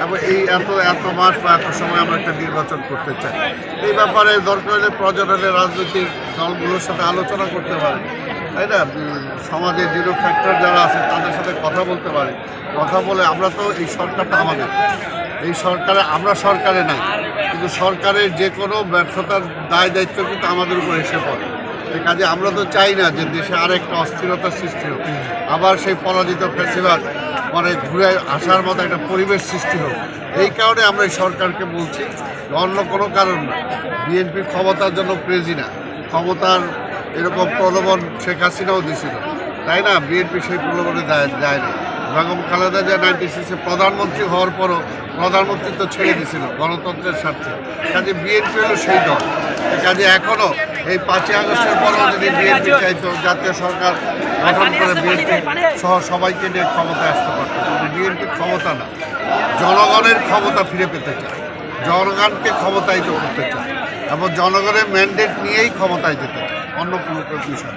এবং এই এত মাস বা এত সময় আমরা একটা নির্বাচন করতে চাই। এই ব্যাপারে দরকার হলে প্রয়োজনে রাজনৈতিক দলগুলোর সাথে আলোচনা করতে পারে, তাই না? সমাজের জিরো ফ্যাক্টর যারা আছে তাদের সাথে কথা বলতে পারে। কথা বলে আমরা তো এই সরকারটা আমাদের, এই সরকারে আমরা সরকারে নাই, কিন্তু সরকারের যে কোনো ব্যর্থতার দায় দায়িত্ব কিন্তু আমাদের উপর এসে পড়ে। কাজে আমরা তো চাই না যে দেশে আরেকটা অস্থিরতার সৃষ্টি হোক, আবার সেই পরাজিত ফেসিবাদ মানে ঘুরে আসার মতো একটা পরিবেশ সৃষ্টি হোক। এই কারণে আমরা এই সরকারকে বলছি, অন্য কোনো কারণ না। বিএনপি ক্ষমতার জন্য প্রেজি না, ক্ষমতার এরকম প্রলোভন শেখ হাসিনাও দিছিল, তাই না? বিএনপি সেই প্রলোভনে যায় না। বেগম খালেদা জিয়া 96-এ প্রধানমন্ত্রী হওয়ার পরও প্রধানমন্ত্রী তো ছেড়ে দিয়েছিল গণতন্ত্রের স্বার্থে। কাজে বিএনপি হলো সেই দল। কাজে এখনও এই 5ই আগস্টের পরেও যদি বিএনপি চাইতো জাতীয় সরকার গঠন করে বিএনপি সহ সবাইকে নিয়ে ক্ষমতায় আসতে পারত, কিন্তু বিএনপির ক্ষমতা না, জনগণের ক্ষমতা ফিরে পেতে চায়, জনগণকে ক্ষমতায়িত করতে চায় এবং জনগণের ম্যান্ডেট নিয়েই ক্ষমতায় যেতে চায়, অন্য কোনো বিষয়।